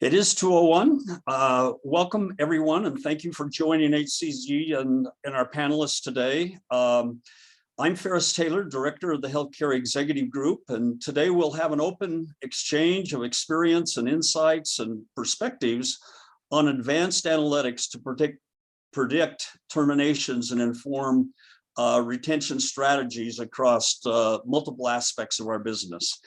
It is 2:01. Welcome everyone, and thank you for joining HCEG and our panelists today. I'm Ferris Taylor, Director of the Healthcare Executive Group, and today we'll have an open exchange of experience and insights and perspectives on advanced analytics to predict terminations and inform retention strategies across multiple aspects of our business.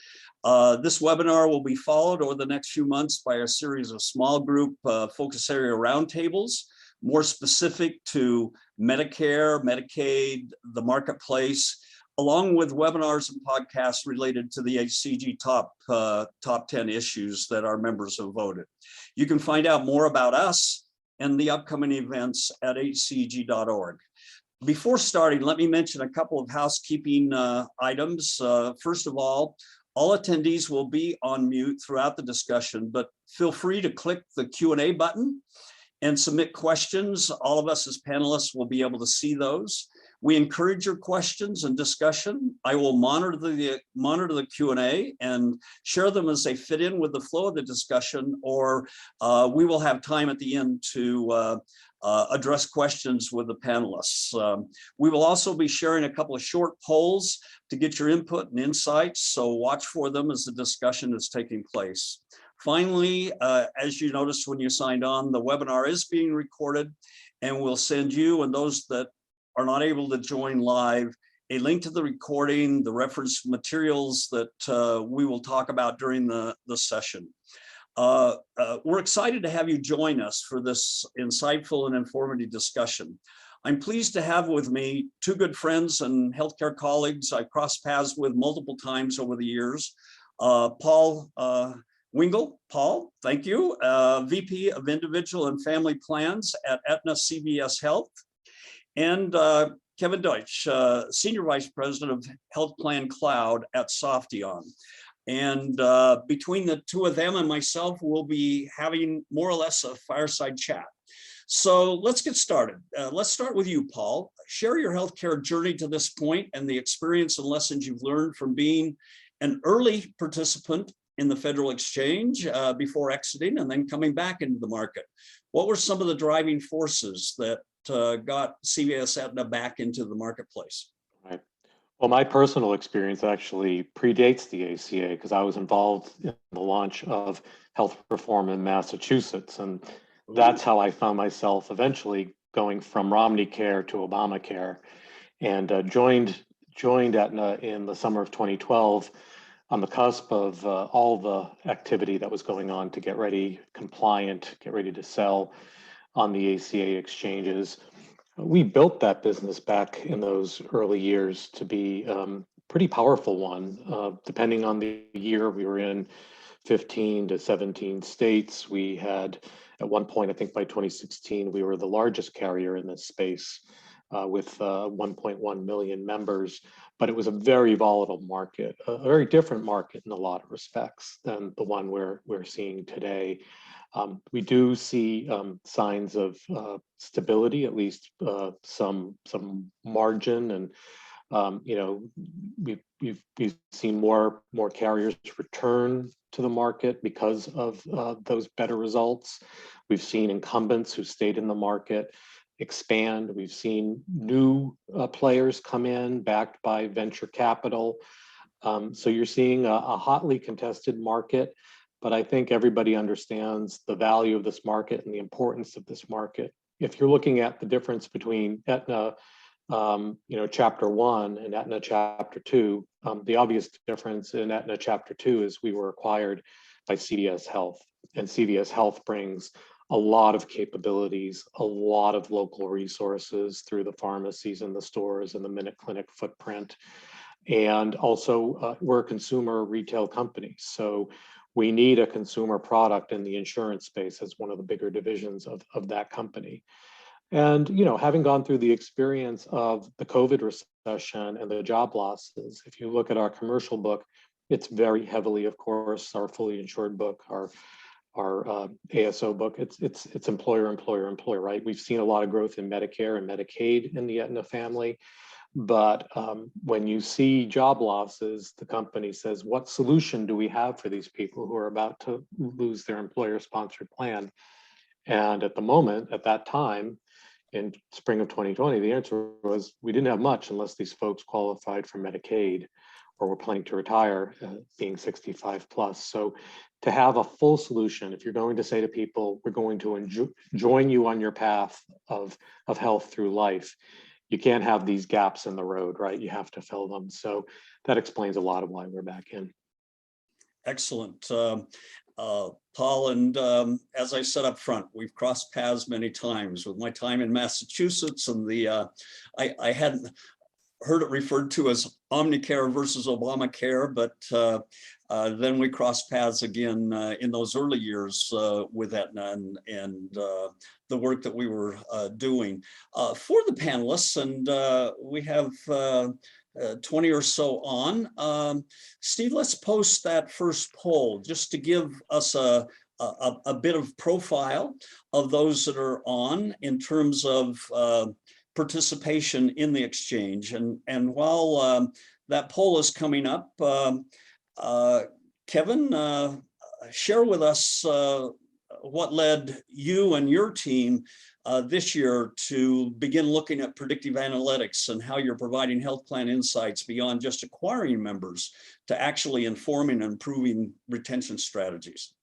This webinar will be followed over the next few months by a series of small group focus area roundtables, more specific to Medicare, Medicaid, the marketplace, along with webinars and podcasts related to the HCEG top 10 issues that our members have voted. You can find out more about us and the upcoming events at hceg.org. Before starting, let me mention a couple of housekeeping items. First of all attendees will be on mute throughout the discussion, but feel free to click the Q&A button and submit questions. All of us as panelists will be able to see those. We encourage your questions and discussion. I will monitor the Q&A and share them as they fit in with the flow of the discussion, or we will have time at the end to address questions with the panelists. We will also be sharing a couple of short polls to get your input and insights, so watch for them as the discussion is taking place. Finally, as you noticed when you signed on, the webinar is being recorded, and we'll send you and those that are not able to join live a link to the recording, the reference materials that we will talk about during the session. We're excited to have you join us for this insightful and informative discussion. I'm pleased to have with me two good friends and healthcare colleagues I crossed paths with multiple times over the years. Paul Wingle. Paul, thank you. VP of Individual and Family Plans at Aetna CVS Health. And Kevin Deutsch, Senior Vice President of Health Plan Cloud at Softheon. And between the two of them and myself, we'll be having more or less a fireside chat. So let's get started. Let's start with you, Paul. Share your healthcare journey to this point and the experience and lessons you've learned from being an early participant in the federal exchange before exiting and then coming back into the market. What were some of the driving forces that got CVS Aetna back into the marketplace? Right. Well, my personal experience actually predates the ACA because I was involved in the launch of health reform in Massachusetts. And that's how I found myself eventually going from Romney Care to Obamacare, and joined Aetna in the summer of 2012 on the cusp of all the activity that was going on to get ready, compliant, get ready to sell on the ACA exchanges. We built that business back in those early years to be pretty powerful one. Depending on the year, we were in 15 to 17 states. We had, at one point, I think by 2016, we were the largest carrier in this space with 1.1 million members. But it was a very volatile market, a very different market in a lot of respects than the one we're seeing today. We do see signs of stability, at least some margin, and we've seen more carriers return to the market because of those better results. We've seen incumbents who stayed in the market expand. We've seen new players come in backed by venture capital. So you're seeing a hotly contested market. But I think everybody understands the value of this market and the importance of this market. If you're looking at the difference between Aetna, Chapter 1 and Aetna Chapter 2, the obvious difference in Aetna Chapter 2 is we were acquired by CVS Health, and CVS Health brings a lot of capabilities, a lot of local resources through the pharmacies and the stores and the Minute Clinic footprint. And also, we're a consumer retail company. So we need a consumer product in the insurance space as one of the bigger divisions of that company. And, having gone through the experience of the COVID recession and the job losses, if you look at our commercial book, it's very heavily, of course, our fully insured book, our ASO book, it's employer, right? We've seen a lot of growth in Medicare and Medicaid in the Aetna family. But when you see job losses, the company says, what solution do we have for these people who are about to lose their employer-sponsored plan? And at the moment, at that time, in spring of 2020, the answer was we didn't have much unless these folks qualified for Medicaid or were planning to retire, being 65 plus. So to have a full solution, if you're going to say to people, we're going to join you on your path of health through life, you can't have these gaps in the road, right? You have to fill them. So that explains a lot of why we're back in. Excellent. Paul, and as I said up front, we've crossed paths many times. With my time in Massachusetts and I hadn't heard it referred to as Omnicare versus Obamacare, but then we crossed paths again in those early years with Aetna and the work that we were doing. For the panelists, and we have 20 or so on. Steve, let's post that first poll just to give us a bit of profile of those that are on in terms of participation in the exchange. And while that poll is coming up, Kevin, share with us what led you and your team this year to begin looking at predictive analytics and how you're providing health plan insights beyond just acquiring members to actually informing and improving retention strategies.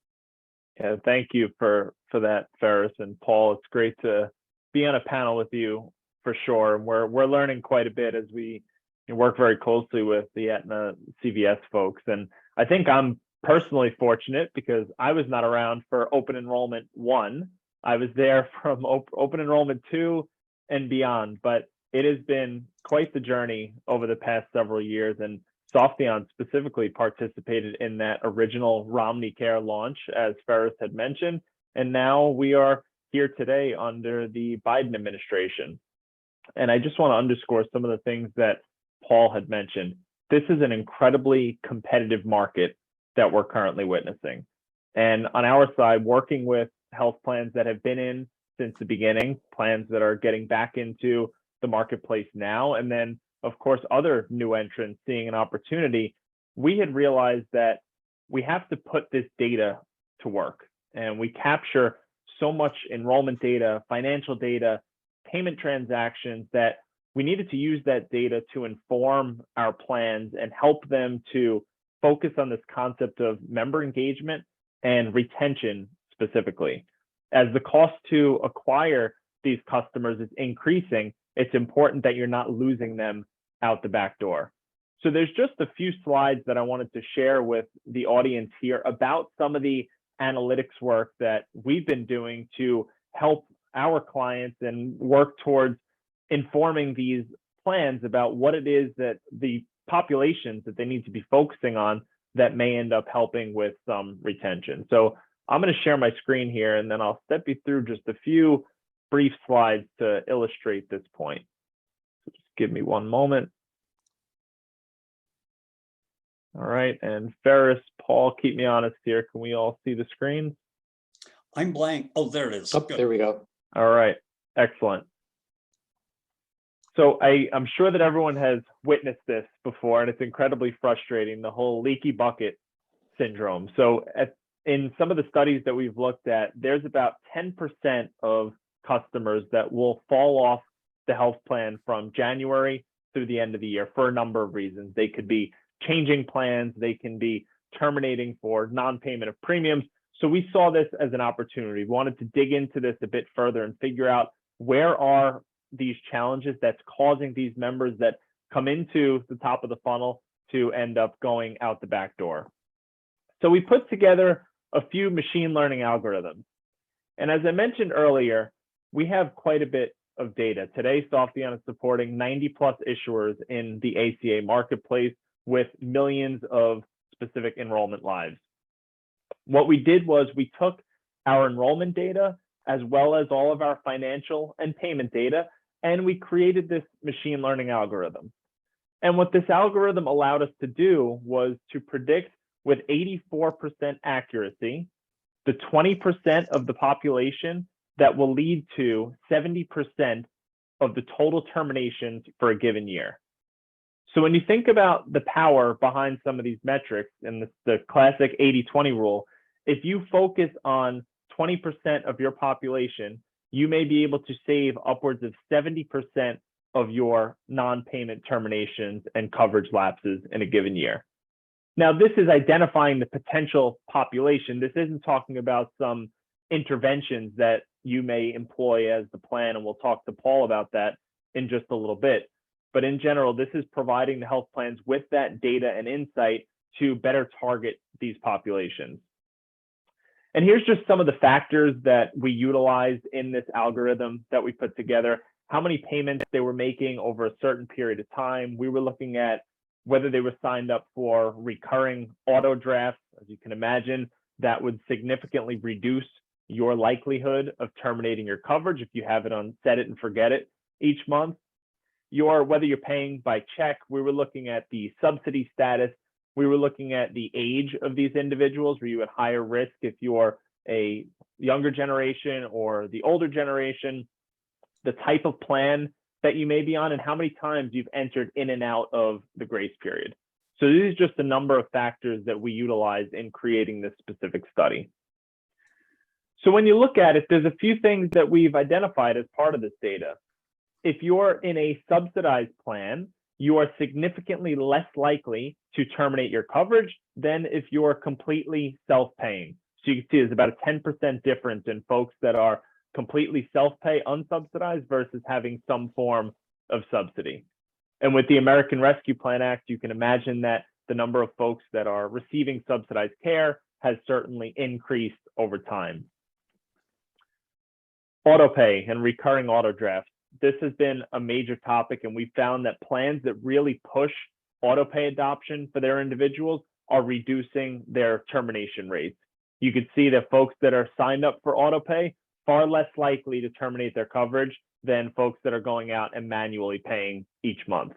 Yeah, thank you for that, Ferris and Paul. It's great to be on a panel with you for sure. We're learning quite a bit as we work very closely with the Aetna CVS folks. And I think I'm personally fortunate because I was not around for Open Enrollment 1. I was there from Open Enrollment 2 and beyond, but it has been quite the journey over the past several years. And Softheon specifically participated in that original RomneyCare launch, as Ferris had mentioned. And now we are here today under the Biden administration. And I just want to underscore some of the things that Paul had mentioned. This is an incredibly competitive market that we're currently witnessing. And on our side, working with health plans that have been in since the beginning, plans that are getting back into the marketplace now, and then, of course, other new entrants seeing an opportunity, we had realized that we have to put this data to work. And we capture so much enrollment data, financial data, payment transactions that we needed to use that data to inform our plans and help them to focus on this concept of member engagement and retention specifically. As the cost to acquire these customers is increasing, it's important that you're not losing them out the back door. So there's just a few slides that I wanted to share with the audience here about some of the analytics work that we've been doing to help our clients and work towards informing these plans about what it is that the populations that they need to be focusing on that may end up helping with some retention. So I'm going to share my screen here, and then I'll step you through just a few brief slides to illustrate this point. So just give me one moment. All right, and Ferris, Paul, keep me honest here. Can we all see the screen? I'm blank. Oh, there it is. Oh, there we go. All right, excellent. So I'm sure that everyone has witnessed this before, and it's incredibly frustrating, the whole leaky bucket syndrome. So in some of the studies that we've looked at, there's about 10% of customers that will fall off the health plan from January through the end of the year for a number of reasons. They could be changing plans, they can be terminating for non-payment of premiums. So we saw this as an opportunity. We wanted to dig into this a bit further and figure out where are these challenges that's causing these members that come into the top of the funnel to end up going out the back door. So we put together a few machine learning algorithms. And as I mentioned earlier, we have quite a bit of data. Today, Softheon is supporting 90 plus issuers in the ACA marketplace with millions of specific enrollment lives. What we did was we took our enrollment data as well as all of our financial and payment data, and we created this machine learning algorithm. And what this algorithm allowed us to do was to predict with 84% accuracy the 20% of the population that will lead to 70% of the total terminations for a given year. So when you think about the power behind some of these metrics and the classic 80-20 rule, if you focus on 20% of your population, you may be able to save upwards of 70% of your non-payment terminations and coverage lapses in a given year. Now, this is identifying the potential population. This isn't talking about some interventions that you may employ as the plan, and we'll talk to Paul about that in just a little bit. But in general, this is providing the health plans with that data and insight to better target these populations. And here's just some of the factors that we utilized in this algorithm that we put together. How many payments they were making over a certain period of time. We were looking at whether they were signed up for recurring auto drafts. As you can imagine, that would significantly reduce your likelihood of terminating your coverage if you have it on set it and forget it each month. Whether you're paying by check, we were looking at the subsidy status. We were looking at the age of these individuals. Were you at higher risk if you're a younger generation or the older generation? The type of plan that you may be on and how many times you've entered in and out of the grace period. So this is just a number of factors that we utilized in creating this specific study. So when you look at it, there's a few things that we've identified as part of this data. If you're in a subsidized plan, you are significantly less likely to terminate your coverage than if you're completely self-paying. So you can see there's about a 10% difference in folks that are completely self-pay, unsubsidized versus having some form of subsidy. And with the American Rescue Plan Act, you can imagine that the number of folks that are receiving subsidized care has certainly increased over time. Auto pay and recurring auto drafts. This has been a major topic, and we found that plans that really push auto pay adoption for their individuals are reducing their termination rates. You could see that folks that are signed up for auto pay far less likely to terminate their coverage than folks that are going out and manually paying each month.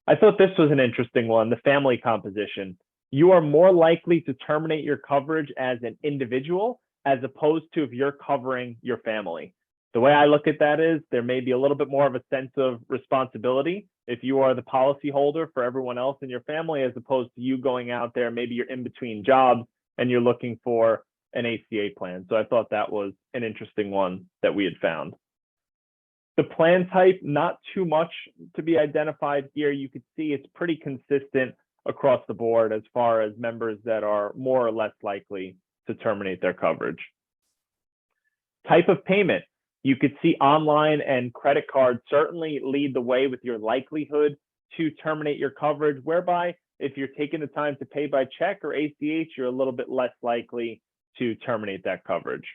I thought this was an interesting one, the family composition. You are more likely to terminate your coverage as an individual as opposed to if you're covering your family. The way I look at that is there may be a little bit more of a sense of responsibility if you are the policy holder for everyone else in your family, as opposed to you going out there, maybe you're in between jobs and you're looking for an ACA plan. So I thought that was an interesting one that we had found. The plan type, not too much to be identified here. You could see it's pretty consistent across the board as far as members that are more or less likely to terminate their coverage. Type of payment. You could see online and credit card certainly lead the way with your likelihood to terminate your coverage, whereby if you're taking the time to pay by check or ACH, you're a little bit less likely to terminate that coverage.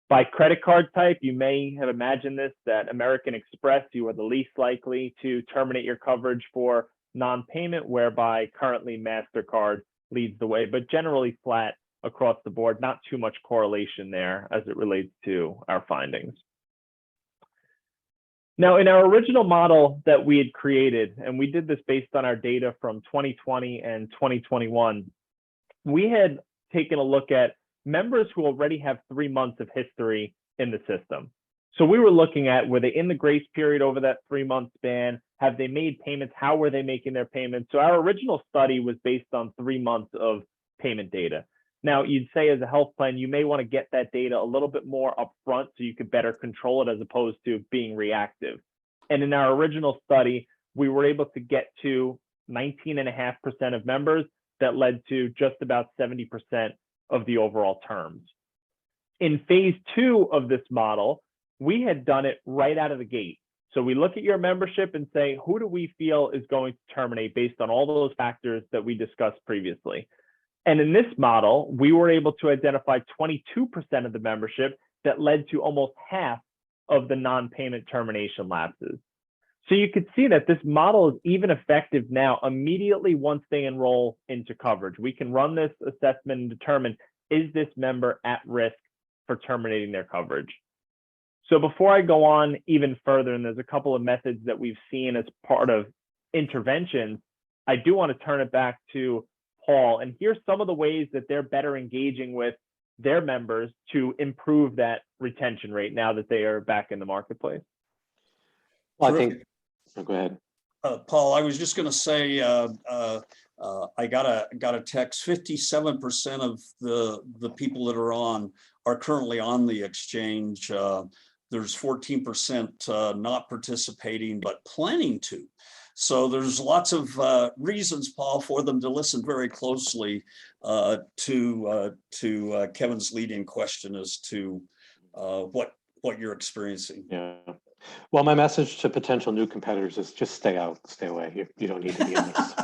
By credit card type, you may have imagined this, that American Express, you are the least likely to terminate your coverage for non-payment, whereby currently MasterCard leads the way, but generally flat across the board, not too much correlation there as it relates to our findings. Now, in our original model that we had created, and we did this based on our data from 2020 and 2021, we had taken a look at members who already have 3 months of history in the system. So we were looking at, were they in the grace period over that 3-month span? Have they made payments? How were they making their payments? So our original study was based on 3 months of payment data. Now, you'd say as a health plan, you may want to get that data a little bit more upfront so you could better control it as opposed to being reactive. And in our original study, we were able to get to 19.5% of members that led to just about 70% of the overall terms. In phase 2 of this model, we had done it right out of the gate. So we look at your membership and say, who do we feel is going to terminate based on all those factors that we discussed previously? And in this model, we were able to identify 22% of the membership that led to almost half of the non-payment termination lapses. So you could see that this model is even effective now immediately once they enroll into coverage. We can run this assessment and determine, is this member at risk for terminating their coverage? So before I go on even further, and there's a couple of methods that we've seen as part of interventions, I do want to turn it back to Paul, and here's some of the ways that they're better engaging with their members to improve that retention rate now that they are back in the marketplace? Well, I think, oh, go ahead. Paul, I was just going to say, I got a text. 57% of the people that are currently on the exchange. There's 14% not participating but planning to. So there's lots of reasons, Paul, for them to listen very closely to Kevin's leading question as to what you're experiencing. Yeah. Well, my message to potential new competitors is just stay out, stay away. You don't need to be in this.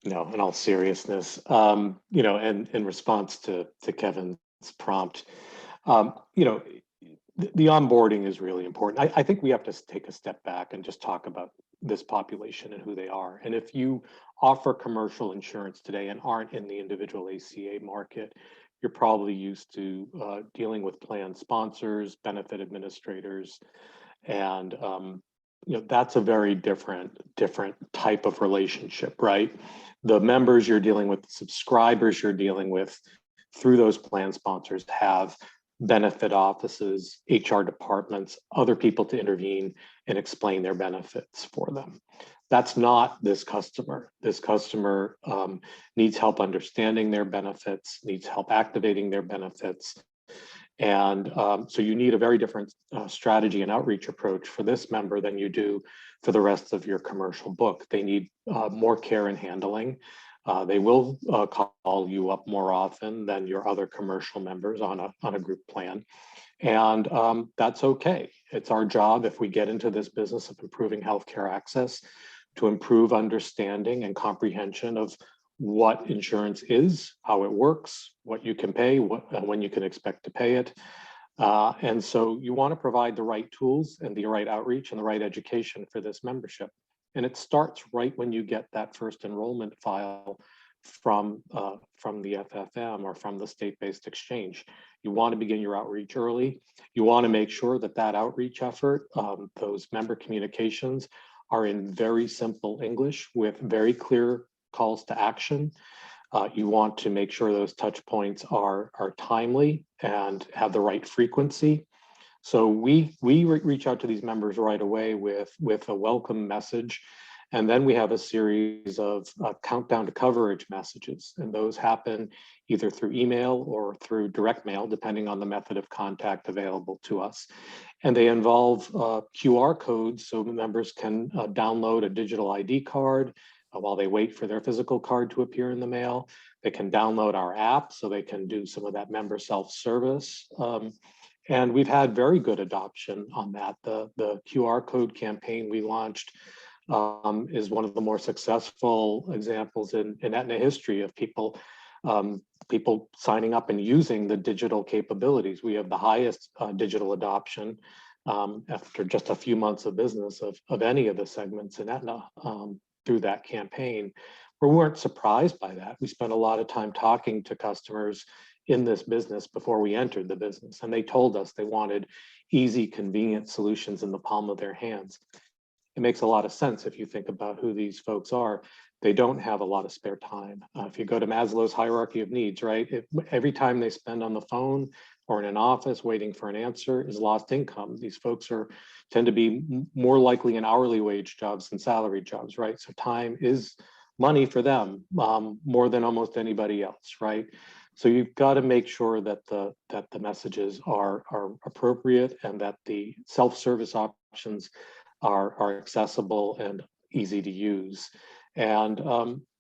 No, in all seriousness, and in response to Kevin's prompt, the onboarding is really important. I think we have to take a step back and just talk about this population and who they are. And if you offer commercial insurance today and aren't in the individual ACA market, you're probably used to dealing with plan sponsors, benefit administrators, and that's a very different type of relationship, right? The members you're dealing with, the subscribers you're dealing with through those plan sponsors have benefit offices, HR departments, other people to intervene and explain their benefits for them. That's not this customer. This customer needs help understanding their benefits, needs help activating their benefits. And so you need a very different strategy and outreach approach for this member than you do for the rest of your commercial book. They need more care and handling. They will call you up more often than your other commercial members on a group plan. And that's okay. It's our job, if we get into this business of improving healthcare access, to improve understanding and comprehension of what insurance is, how it works, what you can pay, when you can expect to pay it. And so you want to provide the right tools and the right outreach and the right education for this membership. And it starts right when you get that first enrollment file from the FFM or from the state-based exchange. You want to begin your outreach early. You want to make sure that outreach effort, those member communications, are in very simple English with very clear calls to action. You want to make sure those touch points are timely and have the right frequency. So we reach out to these members right away with a welcome message. And then we have a series of countdown to coverage messages. And those happen either through email or through direct mail, depending on the method of contact available to us. And they involve QR codes so members can download a digital ID card while they wait for their physical card to appear in the mail. They can download our app so they can do some of that member self-service. And we've had very good adoption on that. The QR code campaign we launched is one of the more successful examples in Aetna history of people signing up and using the digital capabilities. We have the highest digital adoption after just a few months of business of any of the segments in Aetna through that campaign. We weren't surprised by that. We spent a lot of time talking to customers in this business before we entered the business, and they told us they wanted easy, convenient solutions in the palm of their hands. It makes a lot of sense if you think about who these folks are. They don't have a lot of spare time. If you go to Maslow's hierarchy of needs, right? Every time they spend on the phone or in an office waiting for an answer is lost income. These folks tend to be more likely in hourly wage jobs than salary jobs, right? So time is money for them more than almost anybody else, right? So you've got to make sure that the messages are appropriate and that the self-service options are accessible and easy to use. And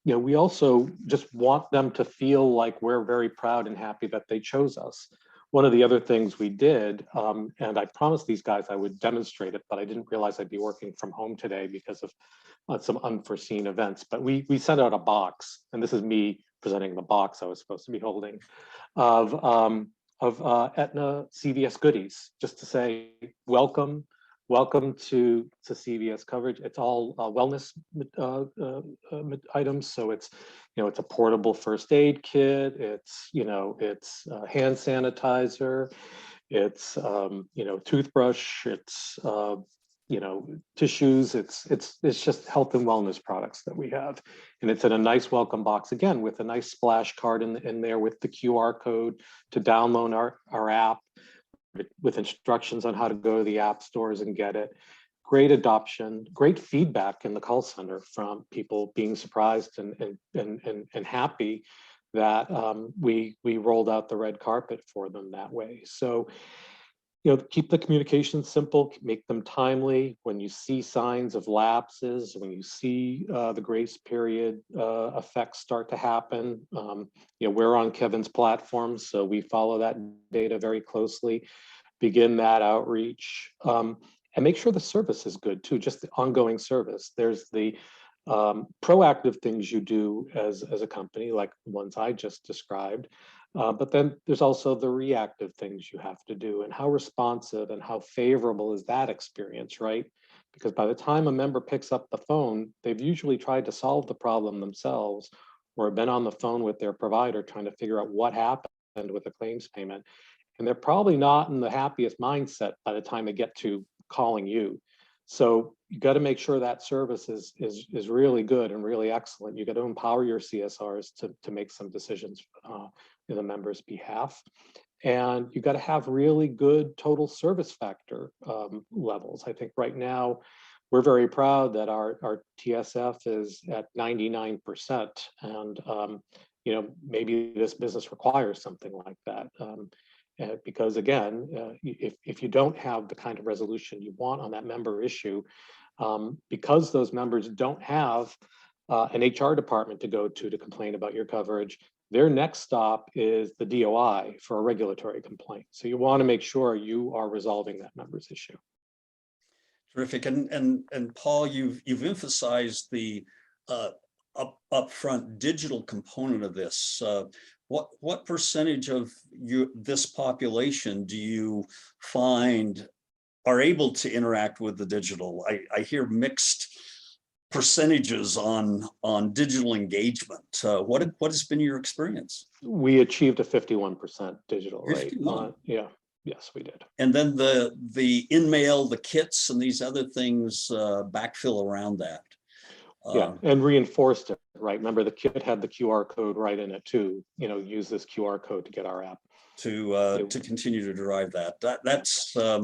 we also just want them to feel like we're very proud and happy that they chose us. One of the other things we did, and I promised these guys I would demonstrate it, but I didn't realize I'd be working from home today because of some unforeseen events. But we sent out a box, and this is me presenting the box I was supposed to be holding, of Aetna CVS goodies, just to say welcome to CVS coverage. It's all wellness items. So it's a portable first aid kit. It's hand sanitizer. It's toothbrush. It's tissues. It's just health and wellness products that we have, and it's in a nice welcome box, again, with a nice splash card in there with the QR code to download our app, with instructions on how to go to the app stores and get it. Great adoption, great feedback in the call center from people being surprised and happy that we rolled out the red carpet for them that way. So, keep the communication simple, make them timely. When you see signs of lapses, when you see the grace period effects start to happen, we're on Kevin's platform, so we follow that data very closely, begin that outreach, and make sure the service is good too, just the ongoing service. There's the proactive things you do as a company, like the ones I just described. But then there's also the reactive things you have to do, and how responsive and how favorable is that experience, right? Because by the time a member picks up the phone, they've usually tried to solve the problem themselves, or have been on the phone with their provider trying to figure out what happened with the claims payment. And they're probably not in the happiest mindset by the time they get to calling you. So you got to make sure that service is really good and really excellent. You got to empower your CSRs to make some decisions in the member's behalf. And you got to have really good total service factor levels. I think right now we're very proud that our TSF is at 99%. And maybe this business requires something like that. Because again, if you don't have the kind of resolution you want on that member issue, because those members don't have an HR department to go to complain about your coverage, their next stop is the DOI for a regulatory complaint. So you want to make sure you are resolving that member's issue. Terrific. And Paul, you've emphasized the upfront digital component of this. What percentage of this population do you find are able to interact with the digital? I hear mixed percentages on digital engagement. What has been your experience? We achieved a 51% digital, 51. right? Yeah. Yes, we did. And then the in-mail, the kits, and these other things backfill around that. Yeah, and reinforced it, right? Remember, the kit had the QR code right in it too. Use this QR code to get our app. To continue to drive that. That's a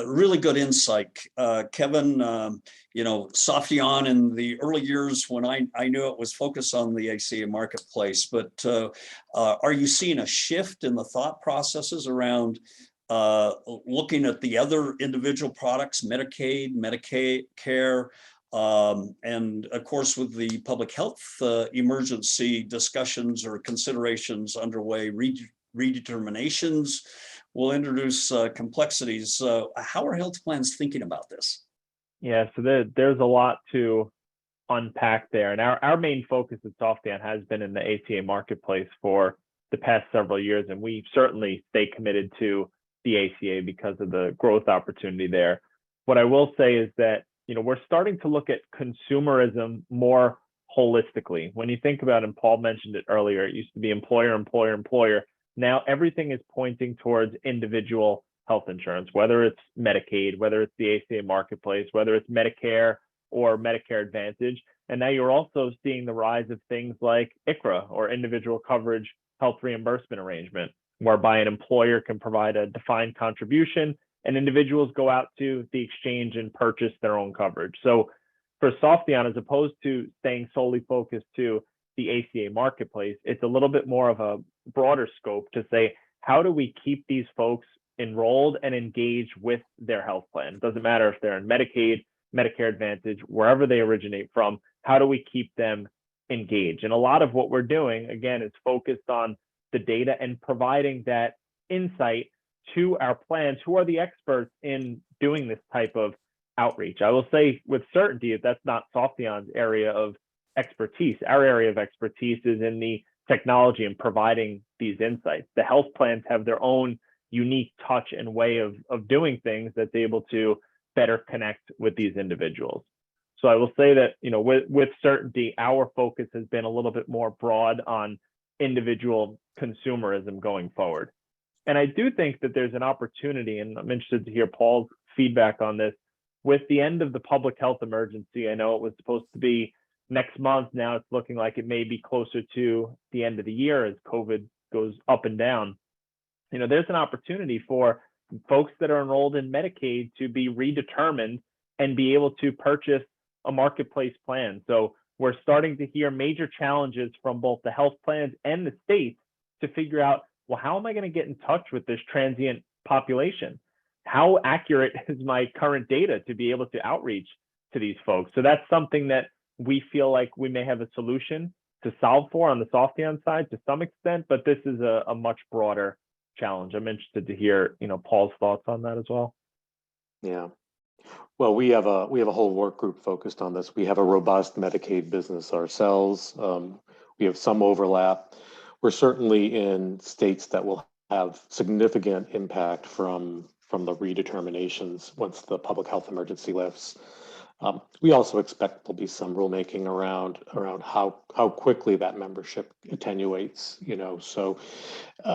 really good insight. Kevin, Softheon in the early years when I knew it was focused on the ACA marketplace, but are you seeing a shift in the thought processes around looking at the other individual products, Medicaid, Medicare, and of course, with the public health emergency discussions or considerations underway, redeterminations will introduce complexities. How are health plans thinking about this? Yeah, so there's a lot to unpack there. And our main focus at Softheon has been in the ACA marketplace for the past several years. And we certainly stay committed to the ACA because of the growth opportunity there. What I will say is that, we're starting to look at consumerism more holistically. When you think about, and Paul mentioned it earlier, it used to be employer, employer, employer. Now everything is pointing towards individual health insurance, whether it's Medicaid, whether it's the ACA marketplace, whether it's Medicare or Medicare Advantage. And now you're also seeing the rise of things like ICHRA, or individual coverage health reimbursement arrangement, whereby an employer can provide a defined contribution and individuals go out to the exchange and purchase their own coverage. So for Softheon, as opposed to staying solely focused to the ACA marketplace, it's a little bit more of a broader scope to say, how do we keep these folks enrolled and engaged with their health plan? It doesn't matter if they're in Medicaid, Medicare Advantage, wherever they originate from, how do we keep them engaged? And a lot of what we're doing, again, is focused on the data and providing that insight to our plans, who are the experts in doing this type of outreach. I will say with certainty that that's not Softheon's area of expertise. Our area of expertise is in the technology and providing these insights. The health plans have their own unique touch and way of doing things that's able to better connect with these individuals. So I will say that, with certainty, our focus has been a little bit more broad on individual consumerism going forward. And I do think that there's an opportunity, and I'm interested to hear Paul's feedback on this, with the end of the public health emergency, I know it was supposed to be next month. Now it's looking like it may be closer to the end of the year as COVID goes up and down. There's an opportunity for folks that are enrolled in Medicaid to be redetermined and be able to purchase a marketplace plan. So we're starting to hear major challenges from both the health plans and the states to figure out, well, how am I going to get in touch with this transient population? How accurate is my current data to be able to outreach to these folks? So that's something that we feel like we may have a solution to solve for on the Softheon side to some extent, but this is a much broader challenge. I'm interested to hear, Paul's thoughts on that as well. Yeah. Well, we have a whole work group focused on this. We have a robust Medicaid business ourselves. We have some overlap. We're certainly in states that will have significant impact from the redeterminations once the public health emergency lifts. We also expect there'll be some rulemaking around how quickly that membership attenuates. So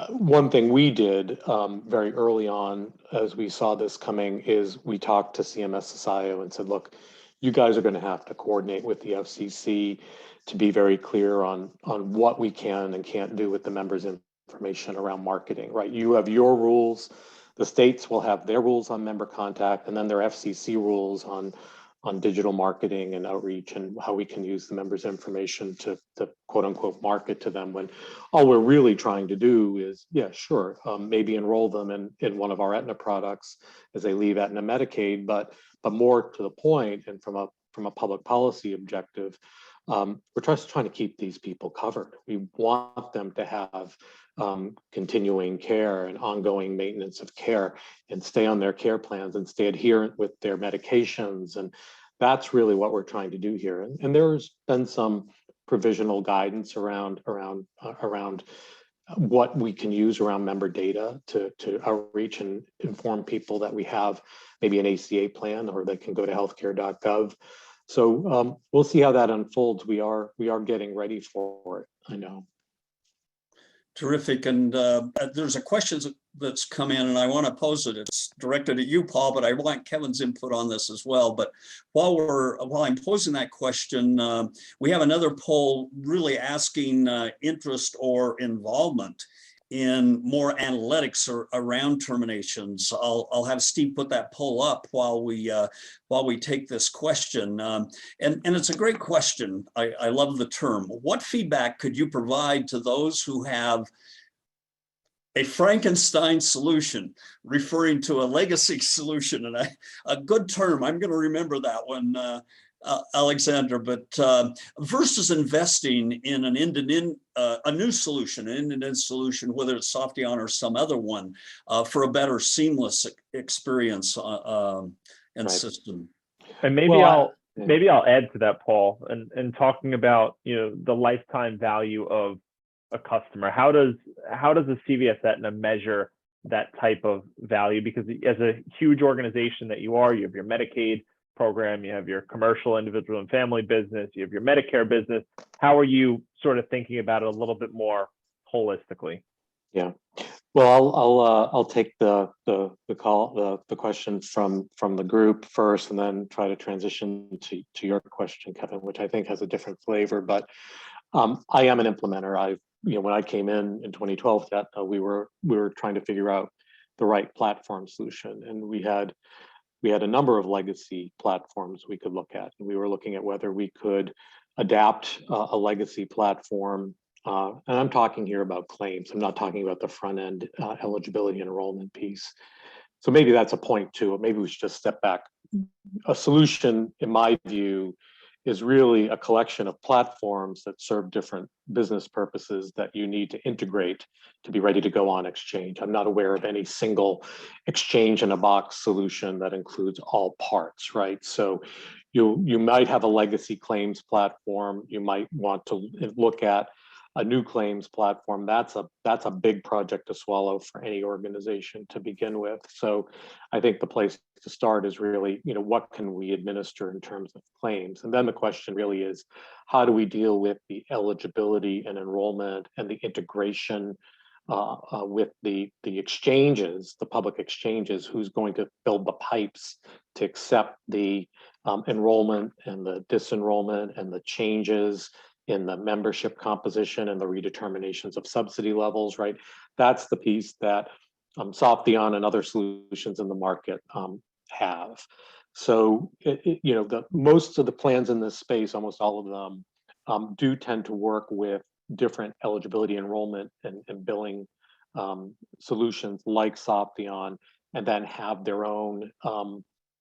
one thing we did very early on as we saw this coming is we talked to CMS-SIO and said, look, you guys are going to have to coordinate with the FCC to be very clear on what we can and can't do with the members' information around marketing, right? You have your rules, the states will have their rules on member contact, and then their FCC rules on digital marketing and outreach and how we can use the members' information to quote unquote market to them, when all we're really trying to do is, maybe enroll them in one of our Aetna products as they leave Aetna Medicaid, but more to the point and from a public policy objective, we're just trying to keep these people covered. We want them to have continuing care and ongoing maintenance of care and stay on their care plans and stay adherent with their medications. And that's really what we're trying to do here. And there's been some provisional guidance around what we can use around member data to outreach and inform people that we have maybe an ACA plan, or they can go to healthcare.gov. So we'll see how that unfolds. We are getting ready for it, I know. Terrific. And there's a question that's come in and I want to pose it. It's directed at you, Paul, but I want Kevin's input on this as well. But while I'm posing that question, we have another poll really asking interest or involvement in more analytics around terminations. I'll have Steve put that poll up while we take this question. And it's a great question. I love the term. What feedback could you provide to those who have a Frankenstein solution, referring to a legacy solution? And a good term, I'm going to remember that one, Alexander, but versus investing in a new solution, an end-to-end solution, whether it's Softheon or some other one, for a better seamless experience and right. system. And maybe I'll add to that, Paul, and talking about the lifetime value of a customer. How does the CVS Aetna measure that type of value? Because as a huge organization that you have your Medicaid program, you have your commercial, individual and family business, you have your Medicare business. How are you sort of thinking about it a little bit more holistically? Yeah, well, I'll take the question from the group first, and then try to transition to your question, Kevin, which I think has a different flavor. But I am an implementer. When I came in 2012, we were trying to figure out the right platform solution, and we had a number of legacy platforms we could look at, and we were looking at whether we could adapt a legacy platform. And I'm talking here about claims. I'm not talking about the front end eligibility and enrollment piece. So maybe that's a point too. Maybe we should just step back. A solution, in my view, is really a collection of platforms that serve different business purposes that you need to integrate to be ready to go on exchange. I'm not aware of any single exchange in a box solution that includes all parts, right? So you might have a legacy claims platform. You might want to look at a new claims platform. That's a big project to swallow for any organization to begin with. So I think the place to start is really, what can we administer in terms of claims? And then the question really is, how do we deal with the eligibility and enrollment and the integration with the exchanges, the public exchanges, who's going to build the pipes to accept the enrollment and the disenrollment and the changes in the membership composition and the redeterminations of subsidy levels, right? That's the piece that Softheon and other solutions in the market have. So, you know, most of the plans in this space, almost all of them, do tend to work with different eligibility enrollment and billing solutions like Softheon, and then have their own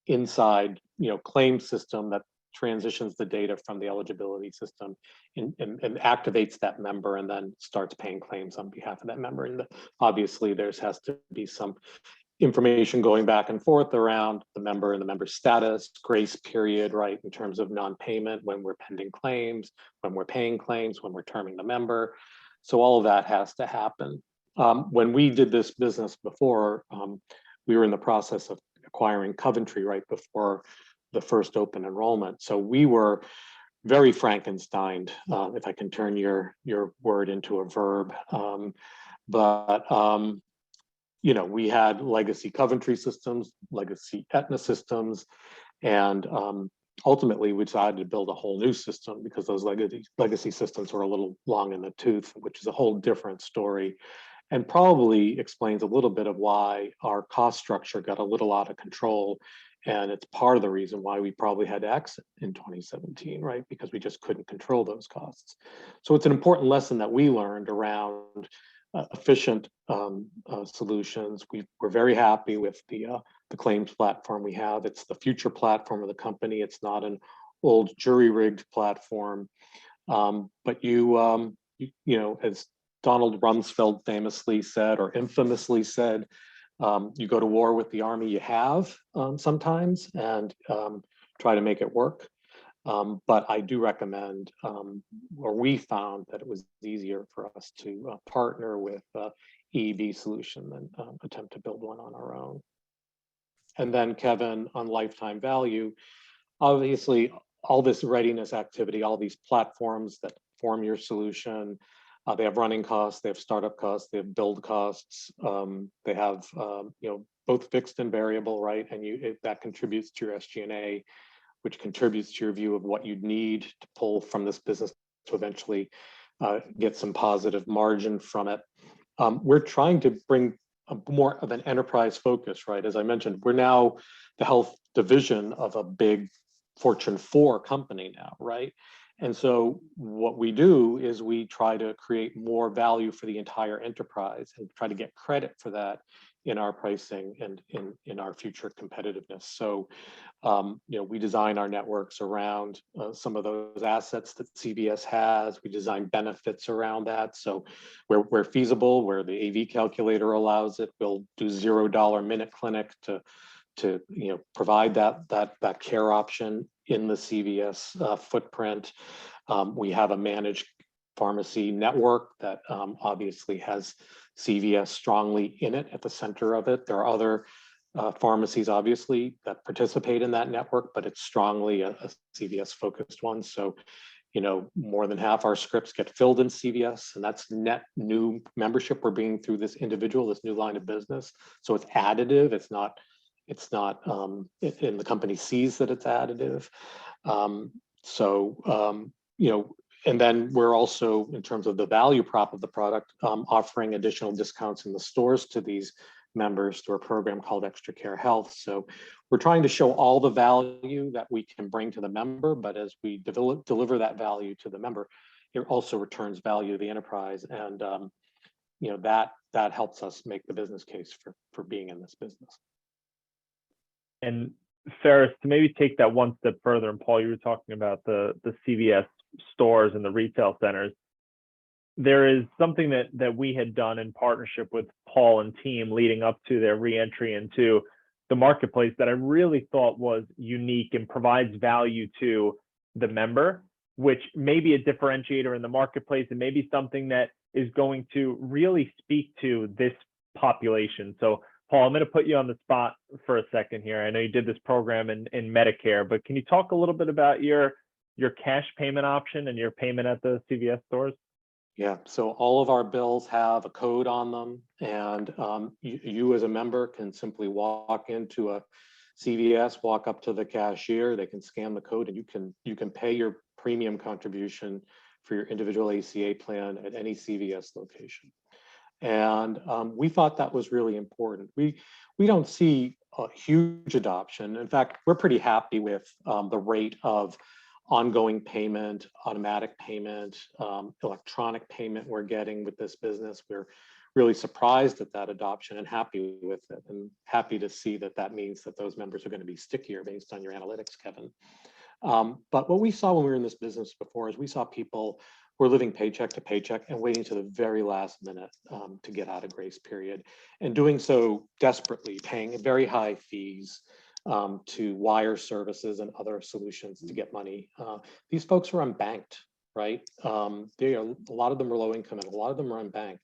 inside, you know, claim system that transitions the data from the eligibility system and activates that member and then starts paying claims on behalf of that member. And obviously there has to be some information going back and forth around the member and the member status, grace period, right, in terms of non-payment, when we're pending claims, when we're paying claims, when we're terming the member. So all of that has to happen. When we did this business before, we were in the process of acquiring Coventry right before the first open enrollment. So we were very Frankensteined, if I can turn your word into a verb. You know, we had legacy Coventry systems, legacy Aetna systems, and ultimately we decided to build a whole new system because those legacy systems were a little long in the tooth, which is a whole different story, and probably explains a little bit of why our cost structure got a little out of control. And it's part of the reason why we probably had to exit in 2017, right? Because we just couldn't control those costs. So it's an important lesson that we learned around efficient solutions. We're very happy with the claims platform we have. It's the future platform of the company. It's not an old jury-rigged platform. But you know, as Donald Rumsfeld famously said, or infamously said, you go to war with the army you have sometimes, and try to make it work. But I do recommend, or we found that it was easier for us to partner with EEB solution than attempt to build one on our own. And then Kevin, on lifetime value, obviously all this readiness activity, all these platforms that form your solution, they have running costs, they have startup costs, they have build costs, they have you know, both fixed and variable, right? And that contributes to your SG&A, which contributes to your view of what you'd need to pull from this business to eventually get some positive margin from it. We're trying to bring more of an enterprise focus, right? As I mentioned, we're now the health division of a big Fortune 4 company now, right? And so what we do is we try to create more value for the entire enterprise and try to get credit for that in our pricing and in our future competitiveness. So, you know, we design our networks around some of those assets that CVS has. We design benefits around that. So where feasible, where the AV calculator allows it, we'll do $0 minute clinic to you know, provide that care option in the CVS footprint. We have a managed pharmacy network that obviously has CVS strongly in it, at the center of it. There are other pharmacies, obviously, that participate in that network, but it's strongly a CVS focused one. So, you know, more than half our scripts get filled in CVS, and that's net new membership we're bringing through this new line of business. So it's additive. It's not, and the company sees that it's additive. You know, and then we're also, in terms of the value prop of the product, offering additional discounts in the stores to these members through a program called Extra Care Health. So we're trying to show all the value that we can bring to the member, but as we deliver that value to the member, it also returns value to the enterprise. And you know, that helps us make the business case for being in this business. And Ferris, to maybe take that one step further, and Paul, you were talking about the CVS stores and the retail centers. There is something that we had done in partnership with Paul and team leading up to their reentry into the marketplace that I really thought was unique and provides value to the member, which may be a differentiator in the marketplace and maybe something that is going to really speak to this population. So Paul, I'm going to put you on the spot for a second here. I know you did this program in Medicare, but can you talk a little bit about your cash payment option and your payment at the CVS stores? Yeah, so all of our bills have a code on them, and you as a member can simply walk into a CVS, walk up to the cashier, they can scan the code, and you can pay your premium contribution for your individual ACA plan at any CVS location. And we thought that was really important. We don't see a huge adoption. In fact, we're pretty happy with the rate of ongoing payment, automatic payment, electronic payment we're getting with this business. We're really surprised at that adoption and happy with it, and happy to see that that means that those members are going to be stickier based on your analytics, Kevin. But what we saw when we were in this business before is we saw people who were living paycheck to paycheck and waiting to the very last minute to get out of grace period, and doing so desperately, paying very high fees to wire services and other solutions to get money. These folks are unbanked, right? A lot of them are low income and a lot of them are unbanked.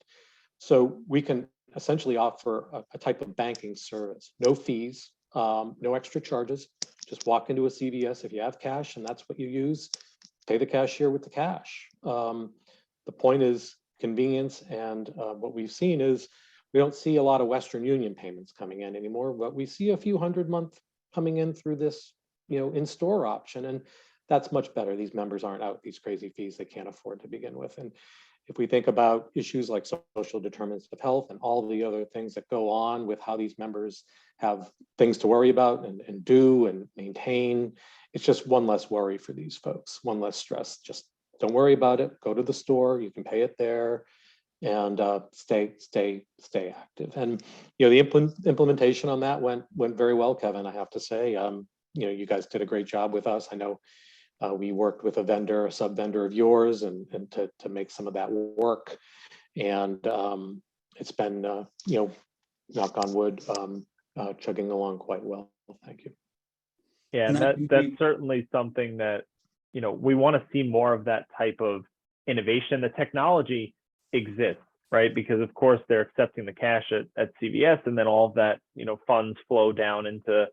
So we can essentially offer a type of banking service, no fees, no extra charges. Just walk into a CVS if you have cash and that's what you use, pay the cashier with the cash. The point is convenience, and what we've seen is we don't see a lot of Western Union payments coming in anymore, but we see a few hundred month coming in through this, in-store option, and that's much better. These members aren't out these crazy fees they can't afford to begin with. And if we think about issues like social determinants of health and all the other things that go on with how these members have things to worry about and do and maintain, it's just one less worry for these folks, one less stress. Just don't worry about it. Go to the store, you can pay it there, and stay active. And the implementation on that went very well, Kevin. I have to say, you guys did a great job with us. I know we worked with a sub-vendor of yours, and to make some of that work. And it's been, knock on wood, chugging along quite well. Thank you. Yeah, and that's certainly something that, we want to see more of that type of innovation. The technology exists, right? Because of course they're accepting the cash at CVS, and then all of that, funds flow down into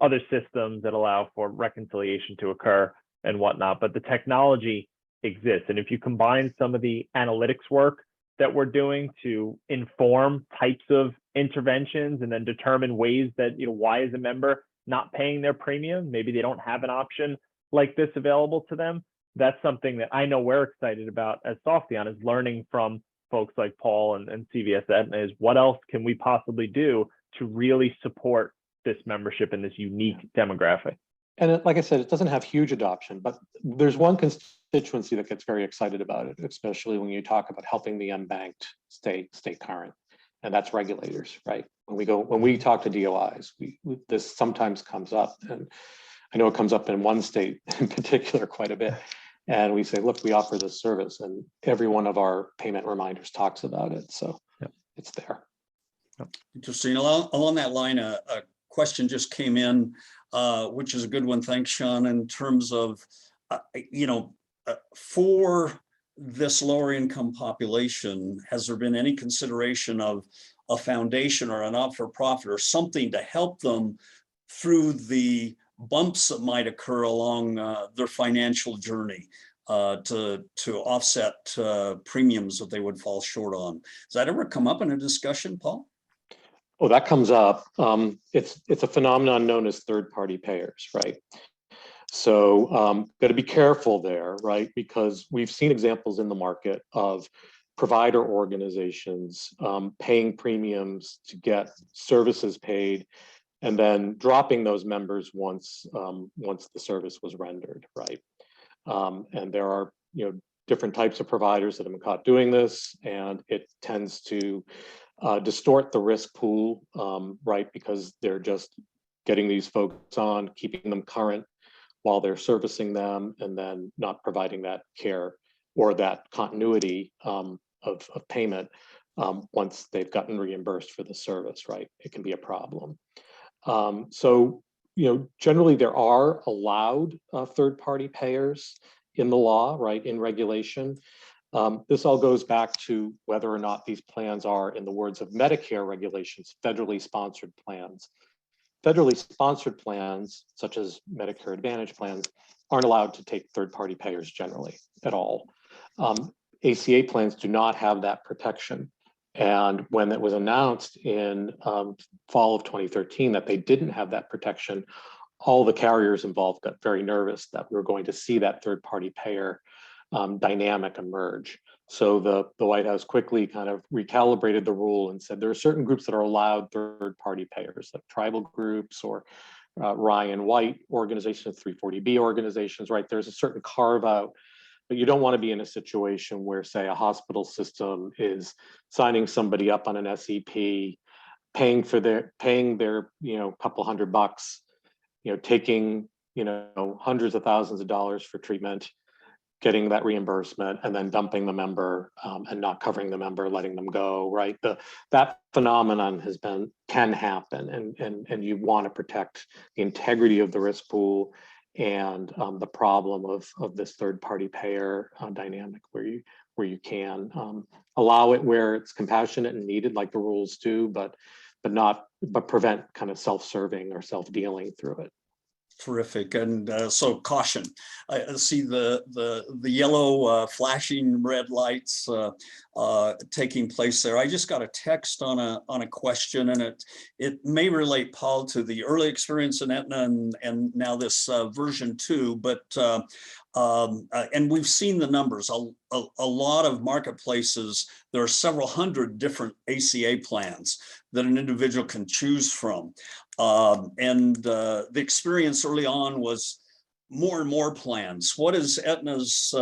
other systems that allow for reconciliation to occur and whatnot. But the technology exists. And if you combine some of the analytics work that we're doing to inform types of interventions and then determine ways that, why is a member not paying their premium, maybe they don't have an option like this available to them, that's something that I know we're excited about as Softheon, is learning from folks like Paul and CVS Aetna, is what else can we possibly do to really support this membership in this unique demographic. And like I said, it doesn't have huge adoption, but there's one constituency that gets very excited about it, especially when you talk about helping the unbanked stay current, and that's regulators, right? When we talk to DOIs, this sometimes comes up, and I know it comes up in one state in particular quite a bit. And we say, look, we offer this service, and every one of our payment reminders talks about it. So It's there. Interesting. Along that line, a question just came in, which is a good one. Thanks, Sean. In terms of, for this lower income population, has there been any consideration of a foundation or a not-for-profit or something to help them through the bumps that might occur along their financial journey to offset premiums that they would fall short on? Does that ever come up in a discussion, Paul? Oh, that comes up. It's a phenomenon known as third-party payers, right? So got to be careful there, right? Because we've seen examples in the market of provider organizations paying premiums to get services paid, and then dropping those members once the service was rendered, right? And there are different types of providers that have been caught doing this, and it tends to distort the risk pool, right? Because they're just getting these folks on, keeping them current while they're servicing them, and then not providing that care or that continuity of payment once they've gotten reimbursed for the service, right? It can be a problem. So, generally there are allowed third-party payers in the law, right, in regulation. This all goes back to whether or not these plans are, in the words of Medicare regulations, federally sponsored plans. Federally sponsored plans, such as Medicare Advantage plans, aren't allowed to take third-party payers generally at all. ACA plans do not have that protection. And when it was announced in fall of 2013 that they didn't have that protection, all the carriers involved got very nervous that we were going to see that third-party payer dynamic emerge. So the White House quickly kind of recalibrated the rule and said there are certain groups that are allowed third-party payers, like tribal groups or Ryan White organizations, 340B organizations, right? There's a certain carve out, but you don't want to be in a situation where, say, a hospital system is signing somebody up on an SEP, paying their, couple $100, taking, hundreds of thousands of dollars for treatment, getting that reimbursement, and then dumping the member and not covering the member, letting them go, right? That phenomenon can happen, and you want to protect the integrity of the risk pool and the problem of this third-party payer dynamic where you can allow it where it's compassionate and needed, like the rules do, but prevent kind of self-serving or self-dealing through it. Terrific. And so caution. I see the yellow flashing red lights taking place there. I just got a text on a question, and it may relate, Paul, to the early experience in Aetna and now this version 2, but and we've seen the numbers. A lot of marketplaces, there are several hundred different ACA plans that an individual can choose from. And the experience early on was more and more plans. What is Aetna's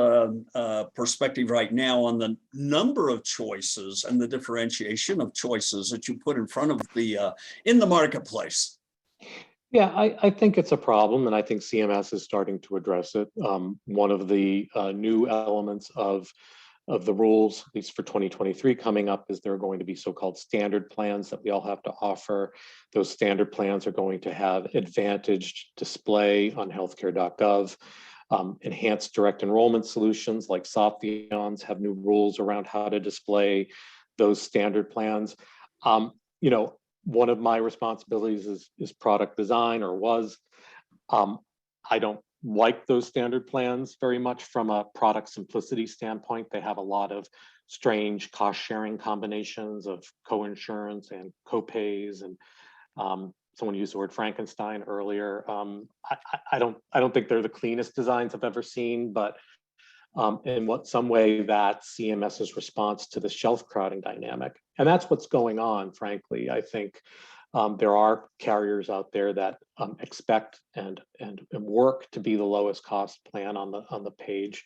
perspective right now on the number of choices and the differentiation of choices that you put in front of in the marketplace? Yeah, I think it's a problem, and I think CMS is starting to address it. One of the new elements of the rules, at least for 2023 coming up, is there are going to be so-called standard plans that we all have to offer. Those standard plans are going to have advantaged display on healthcare.gov. Enhanced direct enrollment solutions like Softheons have new rules around how to display those standard plans. One of my responsibilities is product design, or was. I don't like those standard plans very much from a product simplicity standpoint. They have a lot of strange cost sharing combinations of co-insurance and co-pays, and someone used the word Frankenstein earlier. I don't think they're the cleanest designs I've ever seen, but in some way that CMS's response to the shelf crowding dynamic. And that's what's going on, frankly. I think there are carriers out there that expect and work to be the lowest cost plan on the page.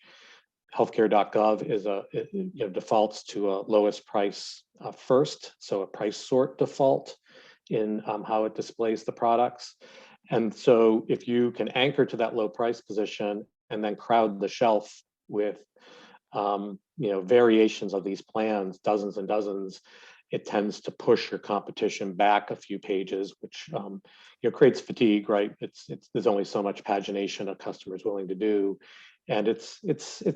Healthcare.gov defaults to a lowest price first, so a price sort default in how it displays the products. And so if you can anchor to that low price position and then crowd the shelf with variations of these plans, dozens and dozens, it tends to push your competition back a few pages, which creates fatigue, right? There's only so much pagination a customer is willing to do, and it's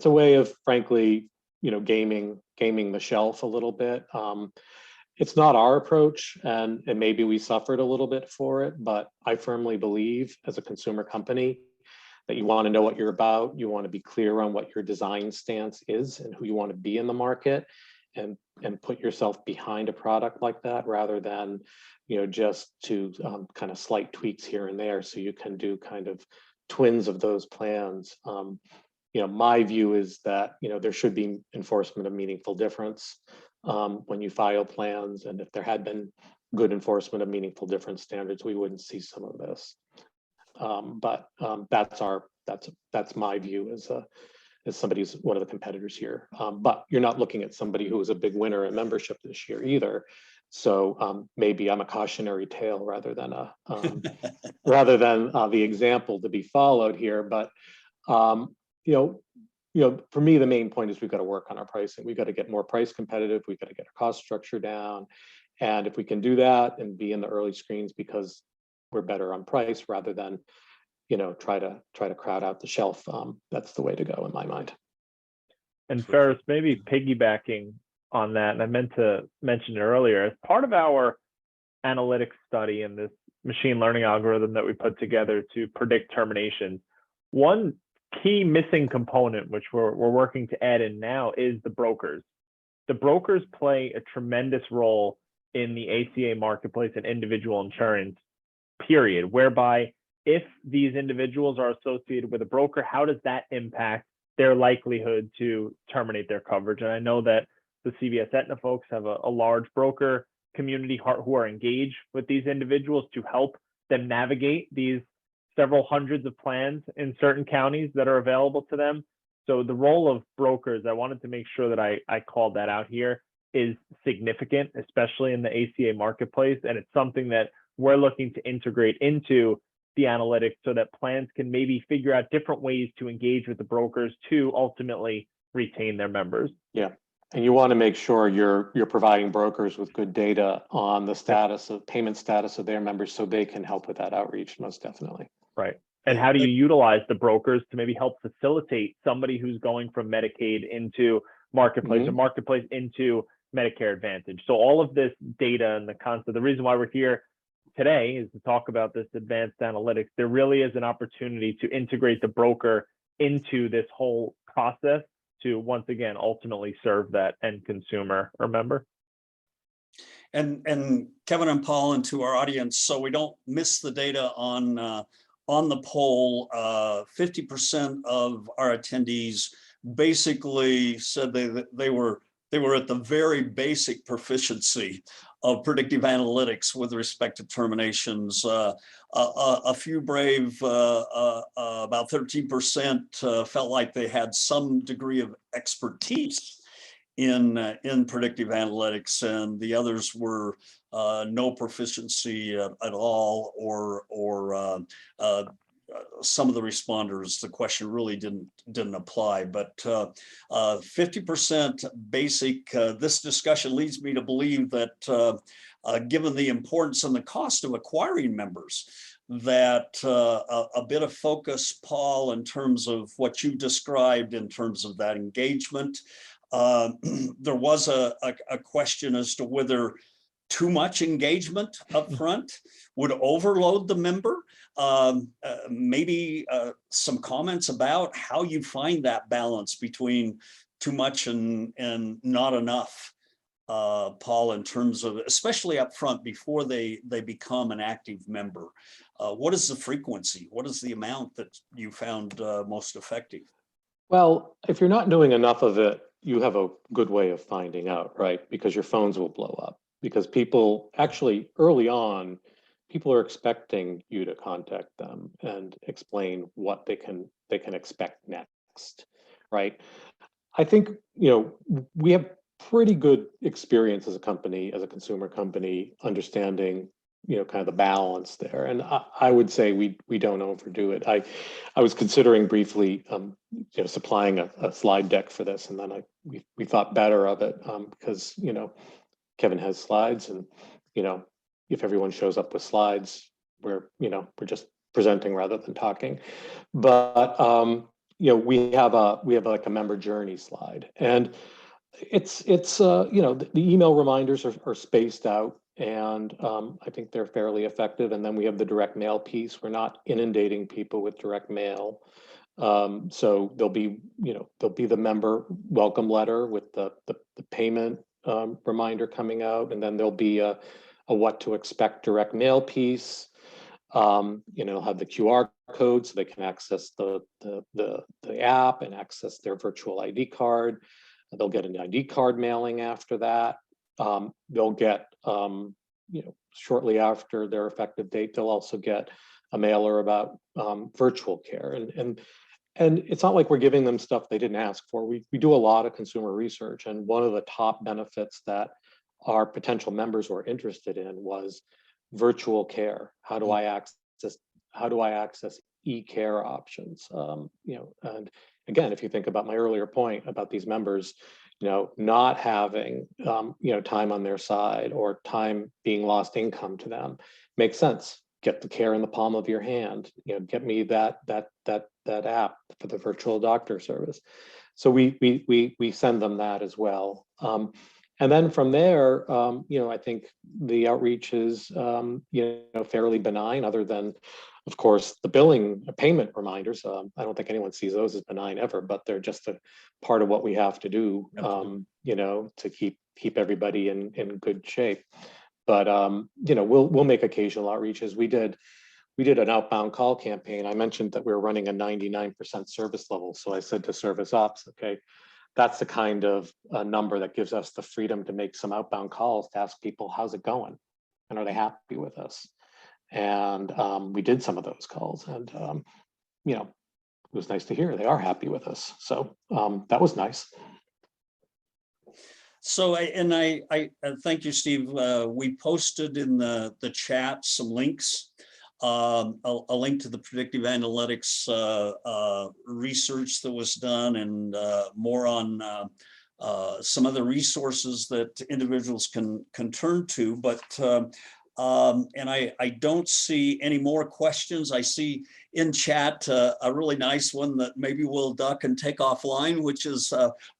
a way of, frankly, gaming the shelf a little bit. It's not our approach, and maybe we suffered a little bit for it, but I firmly believe as a consumer company that you want to know what you're about. You want to be clear on what your design stance is and who you want to be in the market, and put yourself behind a product like that, rather than just to kind of slight tweaks here and there so you can do kind of twins of those plans. My view is that there should be enforcement of meaningful difference when you file plans, and if there had been good enforcement of meaningful difference standards, we wouldn't see some of this. But that's my view as somebody who's one of the competitors here. But you're not looking at somebody who was a big winner in membership this year either. So maybe I'm a cautionary tale rather than the example to be followed here. But for me, the main point is we've got to work on our pricing. We've got to get more price competitive. We've got to get our cost structure down. And if we can do that and be in the early screens because we're better on price rather than try to crowd out the shelf, that's the way to go in my mind. And Ferris, maybe piggybacking on that, and I meant to mention it earlier, as part of our analytics study and this machine learning algorithm that we put together to predict termination, one key missing component, which we're working to add in now, is the brokers. The brokers play a tremendous role in the ACA marketplace and individual insurance, period, whereby if these individuals are associated with a broker, how does that impact their likelihood to terminate their coverage? And I know that the CVS Aetna folks have a large broker community who are engaged with these individuals to help them navigate these several hundreds of plans in certain counties that are available to them. So the role of brokers, I wanted to make sure that I called that out here, is significant, especially in the ACA marketplace. And it's something that we're looking to integrate into the analytics so that plans can maybe figure out different ways to engage with the brokers to ultimately retain their members. Yeah. And you want to make sure you're providing brokers with good data on the status of payment status of their members so they can help with that outreach, most definitely. Right. And how do you utilize the brokers to maybe help facilitate somebody who's going from Medicaid into Marketplace or Marketplace into Medicare Advantage? So all of this data and the concept, the reason why we're here today is to talk about this advanced analytics. There really is an opportunity to integrate the broker into this whole process to, once again, ultimately serve that end consumer or member. And Kevin and Paul, and to our audience, so we don't miss the data on the poll, 50% of our attendees basically said they were at the very basic proficiency of predictive analytics with respect to terminations. A few brave, about 13% felt like they had some degree of expertise in predictive analytics, and the others were no proficiency at all, or some of the responders, the question really didn't apply, but 50% basic. This discussion leads me to believe that given the importance and the cost of acquiring members, that a bit of focus, Paul, in terms of what you described in terms of that engagement. There was a question as to whether too much engagement up front would overload the member. Maybe some comments about how you find that balance between too much and not enough, Paul, in terms of, especially up front before they become an active member. What is the frequency? What is the amount that you found most effective? Well, if you're not doing enough of it, you have a good way of finding out, right? Because your phones will blow up. Because people actually early on, people are expecting you to contact them and explain what they can expect next, right? I think, we have pretty good experience as a company, as a consumer company, understanding, kind of the balance there. And I would say we don't overdo it. I was considering briefly, supplying a slide deck for this, and then we thought better of it because, Kevin has slides, and if everyone shows up with slides, we're just presenting rather than talking. But we have like a member journey slide, and it's the email reminders are spaced out, and I think they're fairly effective. And then we have the direct mail piece. We're not inundating people with direct mail. So there'll be the member welcome letter with the payment reminder coming out, and then there'll be a what to expect direct mail piece. It'll have the QR code so they can access the app and access their virtual ID card. They'll get an ID card mailing after that. They'll get, shortly after their effective date, they'll also get a mailer about virtual care. And it's not like we're giving them stuff they didn't ask for. We do a lot of consumer research, and one of the top benefits that our potential members were interested in was virtual care. How do I access e-care options? And again, if you think about my earlier point about these members, not having time on their side or time being lost income to them, makes sense. Get the care in the palm of your hand. Get me that app for the virtual doctor service. So we send them that as well. And then from there, I think the outreach is fairly benign, other than Of course, the billing payment reminders, I don't think anyone sees those as benign ever, but they're just a part of what we have to do, you know, to keep everybody in good shape. But you know, we'll make occasional outreaches. We did an outbound call campaign. I mentioned that we were running a 99% service level. So I said to service ops, okay, that's the kind of number that gives us the freedom to make some outbound calls to ask people, how's it going? And are they happy with us? And we did some of those calls, and you know, it was nice to hear they are happy with us. So that was nice. So I thank you, Steve. We posted in the chat some links, a link to the predictive analytics research that was done, and more on some other resources that individuals can turn to. But and I don't see any more questions. I see in chat a really nice one that maybe we'll duck and take offline, which is,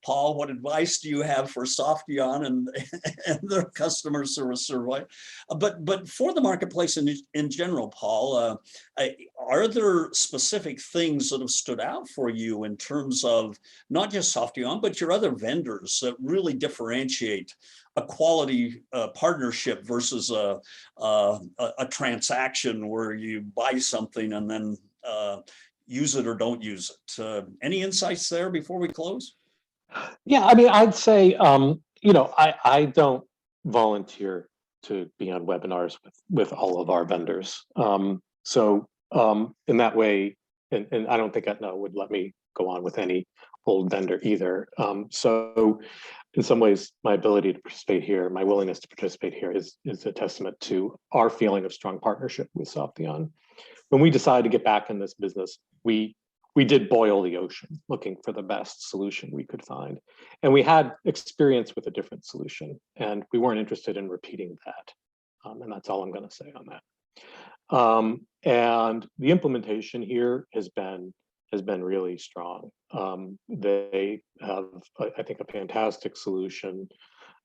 Paul, what advice do you have for Softheon and their customer service survey? But for the marketplace in general, Paul, are there specific things that have stood out for you in terms of not just Softheon, but your other vendors that really differentiate a quality partnership versus a transaction where you buy something and then use it or don't use it? Any insights there before we close? Yeah, I mean, I'd say, you know, I don't volunteer to be on webinars with all of our vendors. So in that way, and I don't think Aetna would let me go on with any old vendor either. So in some ways, my ability to participate here, my willingness to participate here is a testament to our feeling of strong partnership with Softheon. When we decided to get back in this business, we did boil the ocean looking for the best solution we could find. And we had experience with a different solution, and we weren't interested in repeating that. And that's all I'm going to say on that. And the implementation here has been really strong. They have, I think, a fantastic solution,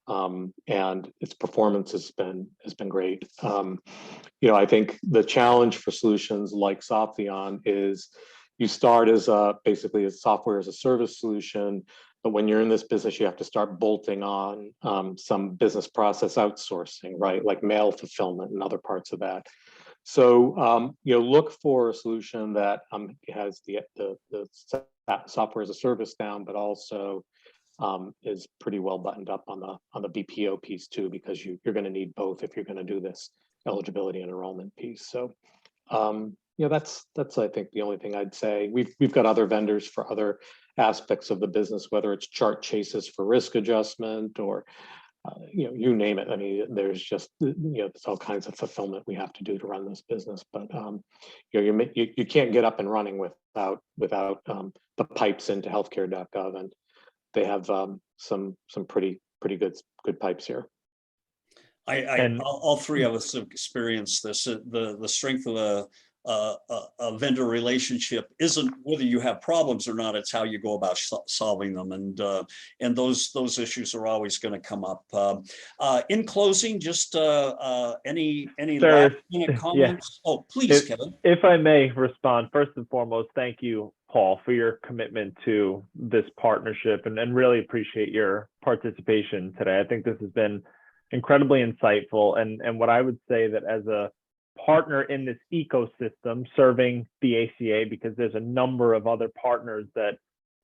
and its performance has been great. You know, I think the challenge for solutions like Softheon is you start as basically a software as a service solution, but when you're in this business, you have to start bolting on some business process outsourcing, right? Like mail fulfillment and other parts of that. So, you know, look for a solution that has the software as a service down, but also is pretty well buttoned up on the BPO piece too, because you're going to need both if you're going to do this eligibility and enrollment piece. So, you know, that's I think the only thing I'd say. We've got other vendors for other aspects of the business, whether it's chart chases for risk adjustment or you know, you name it. I mean, there's just, you know, there's all kinds of fulfillment we have to do to run this business. But you know, you can't get up and running without the pipes into healthcare.gov, and they have some pretty good pipes here. All three of us have experienced this. The strength of a vendor relationship isn't whether you have problems or not, it's how you go about solving them, and those issues are always going to come up. In closing, just any last minute comments? Yeah. Oh, please, Kevin. If I may respond, first and foremost, thank you, Paul, for your commitment to this partnership, and really appreciate your participation today. I think this has been incredibly insightful, and what I would say that as a partner in this ecosystem serving the ACA, because there's a number of other partners that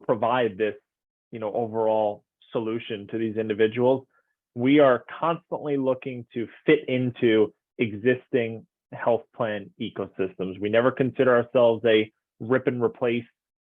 provide this, you know, overall solution to these individuals, we are constantly looking to fit into existing health plan ecosystems. We never consider ourselves a rip and replace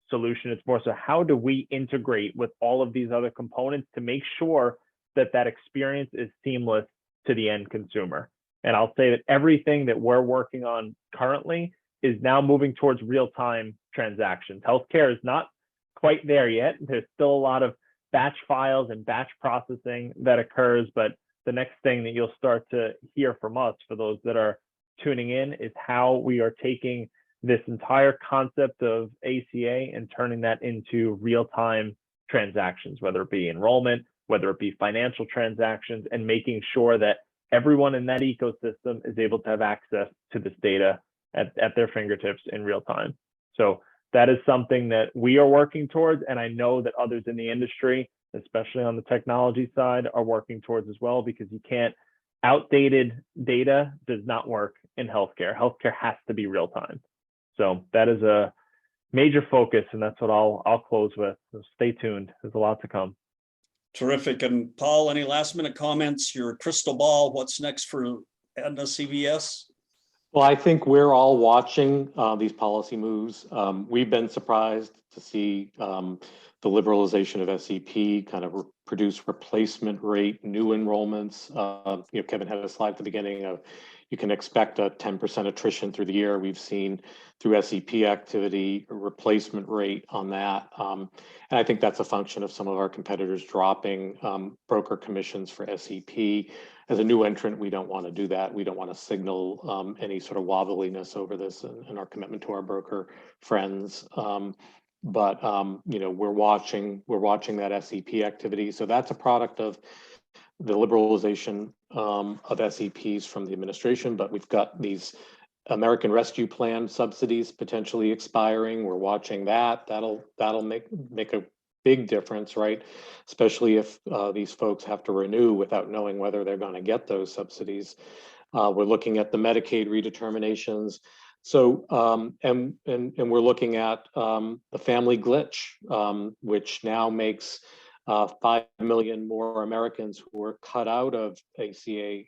solution. It's more so, how do we integrate with all of these other components to make sure that that experience is seamless to the end consumer? And I'll say that everything that we're working on currently is now moving towards real-time transactions. Healthcare is not quite there yet. There's still a lot of batch files and batch processing that occurs, but the next thing that you'll start to hear from us, for those that are tuning in, is how we are taking this entire concept of ACA and turning that into real-time transactions, whether it be enrollment, whether it be financial transactions, and making sure that everyone in that ecosystem is able to have access to this data at their fingertips in real time. So that is something that we are working towards, and I know that others in the industry, especially on the technology side, are working towards as well, because you can't, outdated data does not work in healthcare. Healthcare has to be real time. So that is a major focus, and that's what I'll close with. So stay tuned. There's a lot to come. Terrific. And Paul, any last minute comments? Your crystal ball, what's next for Aetna CVS? Well, I think we're all watching these policy moves. We've been surprised to see the liberalization of SEP kind of produce replacement rate new enrollments. Kevin had a slide at the beginning of, you can expect a 10% attrition through the year. We've seen through SEP activity, a replacement rate on that. And I think that's a function of some of our competitors dropping broker commissions for SEP. As a new entrant, we don't want to do that. We don't want to signal any sort of wobbliness over this and our commitment to our broker friends. But we're watching that SEP activity. So that's a product of the liberalization of SEPs from the administration. But we've got these American Rescue Plan subsidies potentially expiring. We're watching that. That'll make a big difference, right? Especially if these folks have to renew without knowing whether they're going to get those subsidies. We're looking at the Medicaid redeterminations. So, and we're looking at the family glitch, which now makes 5 million more Americans who are cut out of ACA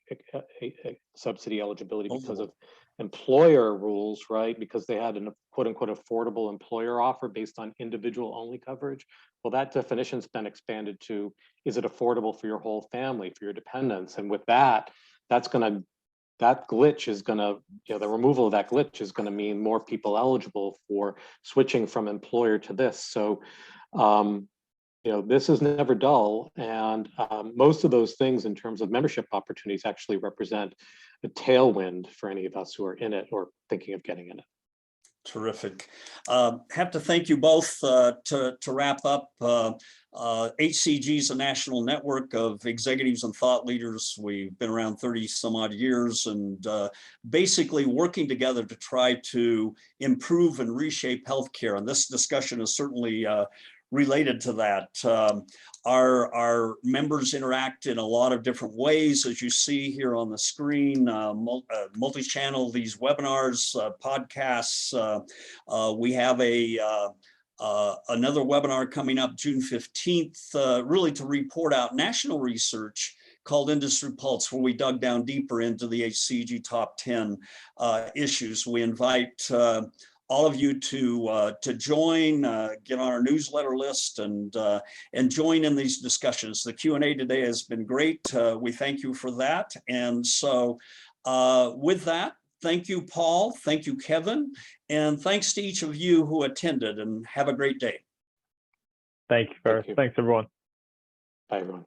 subsidy eligibility because of employer rules, right? Because they had a quote unquote affordable employer offer based on individual only coverage. Well, that definition's been expanded to, is it affordable for your whole family, for your dependents? And with that, that glitch is going to, the removal of that glitch is going to mean more people eligible for switching from employer to this. So, this is never dull. And most of those things in terms of membership opportunities actually represent a tailwind for any of us who are in it or thinking of getting in it. Terrific. Have to thank you both to wrap up. HCEG is a national network of executives and thought leaders. We've been around 30 some odd years and basically working together to try to improve and reshape healthcare. And this discussion is certainly related to that. Our members interact in a lot of different ways, as you see here on the screen, multi-channel, these webinars, podcasts. We have another webinar coming up June 15th, really to report out national research called Industry Pulse, where we dug down deeper into the HCEG top 10 issues. We invite all of you to join, get on our newsletter list, and join in these discussions. The Q&A today has been great. We thank you for that. And so with that, thank you, Paul. Thank you, Kevin. And thanks to each of you who attended, and have a great day. Thank you, Ferris. Thanks, everyone. Bye, everyone.